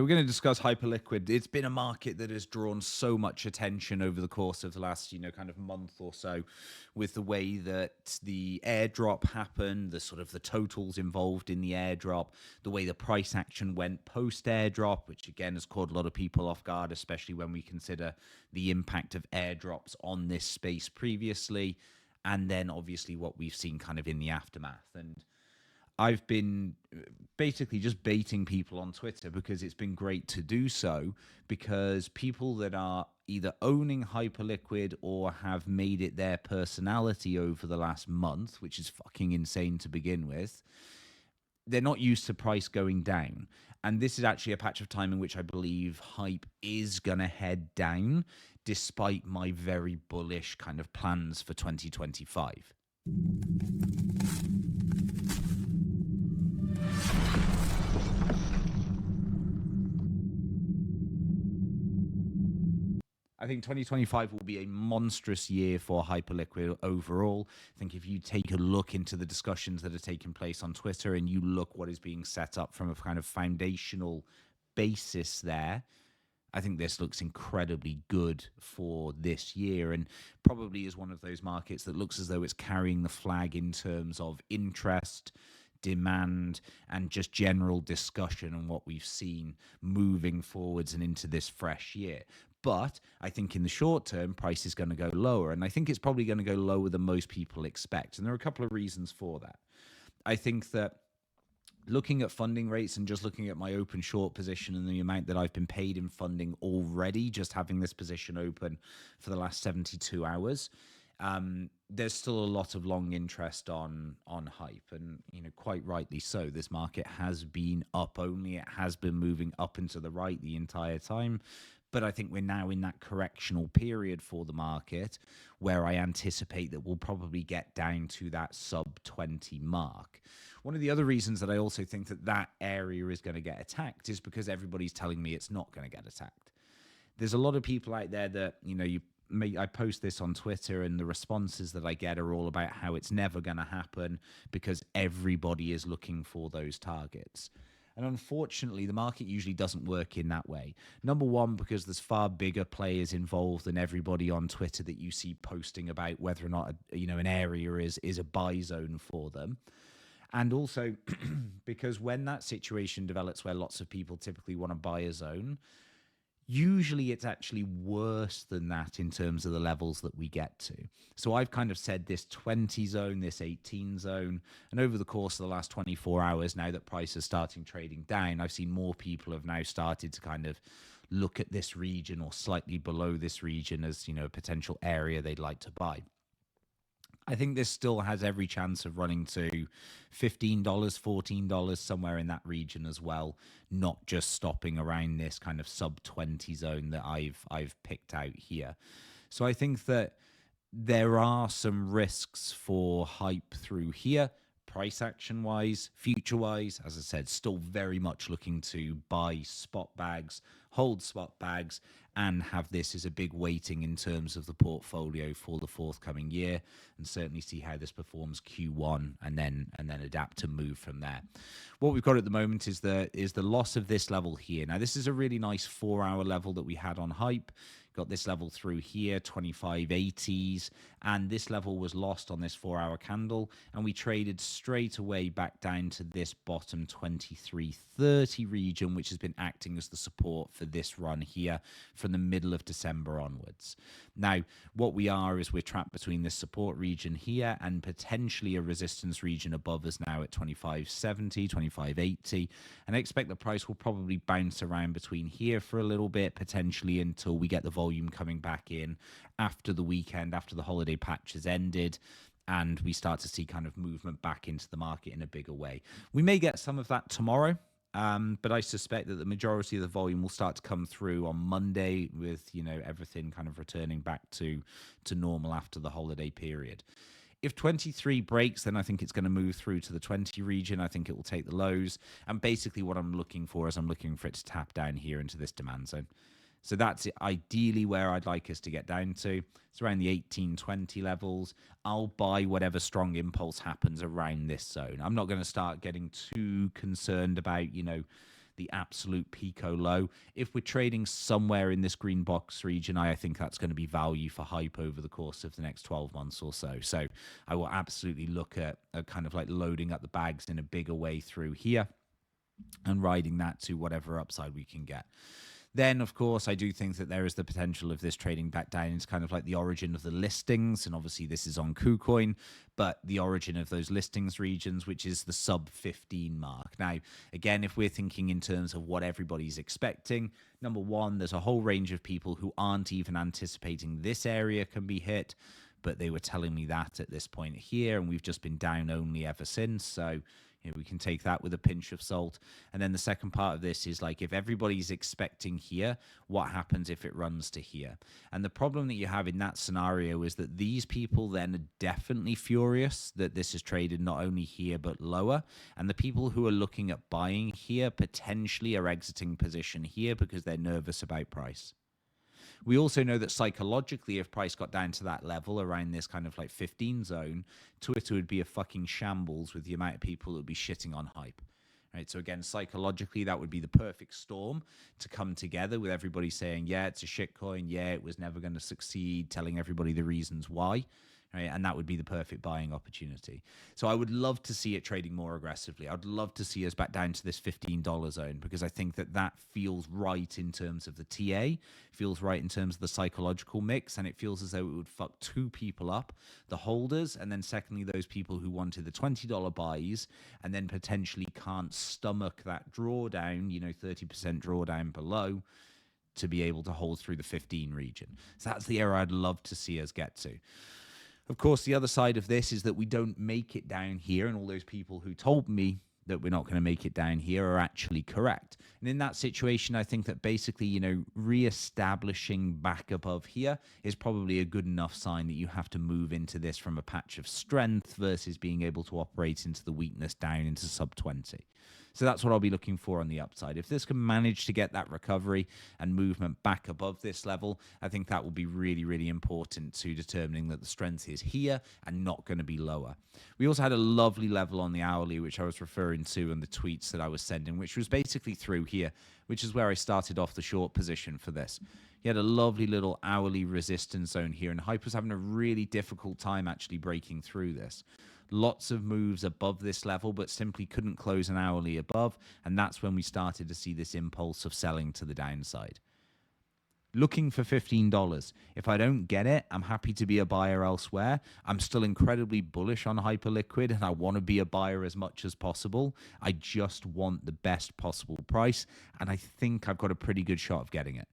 We're going to discuss Hyperliquid. It's been a market that has drawn so much attention over the course of the last, kind of month or so, with the way that the airdrop happened, the sort of the totals involved in the airdrop, the way the price action went post airdrop, which again has caught a lot of people off guard, especially when we consider the impact of airdrops on this space previously, and then obviously what we've seen kind of in the aftermath. And I've been basically just baiting people on Twitter because it's been great to do so, because people that are either owning Hyperliquid or have made it their personality over the last month, which is fucking insane to begin with, they're not used to price going down. And this is actually a patch of time in which I believe hype is going to head down, despite my very bullish kind of plans for 2025. I think 2025 will be a monstrous year for Hyperliquid overall. I think if you take a look into the discussions that are taking place on Twitter and you look what is being set up from a kind of foundational basis there, I think this looks incredibly good for this year, and probably is one of those markets that looks as though it's carrying the flag in terms of interest, demand, and just general discussion on what we've seen moving forwards and into this fresh year. But I think in the short term, price is going to go lower, and I think it's probably going to go lower than most people expect. And there are a couple of reasons for that. I think that looking at funding rates and just looking at my open short position and the amount that I've been paid in funding already, just having this position open for the last 72 hours, there's still a lot of long interest on hype, and quite rightly so. This market has been up only. It has been moving up and to the right the entire time. But I think we're now in that correctional period for the market where I anticipate that we'll probably get down to that sub 20 mark. One of the other reasons that I also think that that area is going to get attacked is because everybody's telling me it's not going to get attacked. There's a lot of people out there that, I post this on Twitter, and the responses that I get are all about how it's never going to happen because everybody is looking for those targets. And unfortunately, the market usually doesn't work in that way. Number one, because there's far bigger players involved than everybody on Twitter that you see posting about whether or not an area is a buy zone for them. And also because when that situation develops where lots of people typically want to buy a zone, usually it's actually worse than that in terms of the levels that we get to. So I've kind of said this 20 zone, this 18 zone, and over the course of the last 24 hours, now that price is starting trading down, I've seen more people have now started to kind of look at this region or slightly below this region as, a potential area they'd like to buy. I think this still has every chance of running to $15, $14, somewhere in that region as well, not just stopping around this kind of sub 20 zone that I've picked out here. So I think that there are some risks for hype through here, price action wise, future wise. As I said, still very much looking to buy spot bags, hold spot bags, and have this as a big weighting in terms of the portfolio for the forthcoming year, and certainly see how this performs Q1 and then adapt to move from there. What we've got at the moment is the loss of this level here. Now, this is a really nice 4-hour level that we had on hype. Got this level through here, 2580s, and this level was lost on this 4-hour candle, and we traded straight away back down to this bottom 2330 region, which has been acting as the support for this run here from the middle of December onwards. Now, what we are is we're trapped between this support region here and potentially a resistance region above us now at 2570, 2580, and I expect the price will probably bounce around between here for a little bit, potentially until we get the volume coming back in after the weekend, after the holiday patch has ended, and we start to see kind of movement back into the market in a bigger way. We may get some of that tomorrow, but I suspect that the majority of the volume will start to come through on Monday with, everything kind of returning back to normal after the holiday period. If 23 breaks, then I think it's going to move through to the 20 region. I think it will take the lows. And basically what I'm looking for is I'm looking for it to tap down here into this demand zone. So that's ideally where I'd like us to get down to. It's around the 1820 levels. I'll buy whatever strong impulse happens around this zone. I'm not going to start getting too concerned about, the absolute pico low. If we're trading somewhere in this green box region, I think that's going to be value for hype over the course of the next 12 months or so. So I will absolutely look at kind of like loading up the bags in a bigger way through here and riding that to whatever upside we can get. Then, of course, I do think that there is the potential of this trading back down into kind of like the origin of the listings. And obviously, this is on KuCoin, but the origin of those listings regions, which is the sub 15 mark. Now, again, if we're thinking in terms of what everybody's expecting, number one, there's a whole range of people who aren't even anticipating this area can be hit, but they were telling me that at this point here, and we've just been down only ever since. So, we can take that with a pinch of salt. And then the second part of this is like, if everybody's expecting here, what happens if it runs to here? And the problem that you have in that scenario is that these people then are definitely furious that this is traded not only here, but lower. And the people who are looking at buying here potentially are exiting position here because they're nervous about price. We also know that psychologically, if price got down to that level around this kind of like 15 zone, Twitter would be a fucking shambles with the amount of people that would be shitting on hype. Right? So again, psychologically, that would be the perfect storm to come together with everybody saying, yeah, it's a shitcoin. Yeah, it was never going to succeed, telling everybody the reasons why. Right? And that would be the perfect buying opportunity. So I would love to see it trading more aggressively. I'd love to see us back down to this $15 zone because I think that that feels right in terms of the TA, feels right in terms of the psychological mix, and it feels as though it would fuck two people up, the holders, and then secondly, those people who wanted the $20 buys and then potentially can't stomach that drawdown, 30% drawdown below, to be able to hold through the 15 region. So that's the area I'd love to see us get to. Of course, the other side of this is that we don't make it down here, and all those people who told me that we're not going to make it down here are actually correct. And in that situation, I think that basically, re-establishing back above here is probably a good enough sign that you have to move into this from a patch of strength versus being able to operate into the weakness down into sub 20. So that's what I'll be looking for on the upside. If this can manage to get that recovery and movement back above this level, I think that will be really, really important to determining that the strength is here and not going to be lower. We also had a lovely level on the hourly, which I was referring to in the tweets that I was sending, which was basically through here, which is where I started off the short position for this. He had a lovely little hourly resistance zone here, and Hype was having a really difficult time actually breaking through this. Lots of moves above this level, but simply couldn't close an hourly above. And that's when we started to see this impulse of selling to the downside. Looking for $15. If I don't get it, I'm happy to be a buyer elsewhere. I'm still incredibly bullish on Hyperliquid, and I want to be a buyer as much as possible. I just want the best possible price, and I think I've got a pretty good shot of getting it.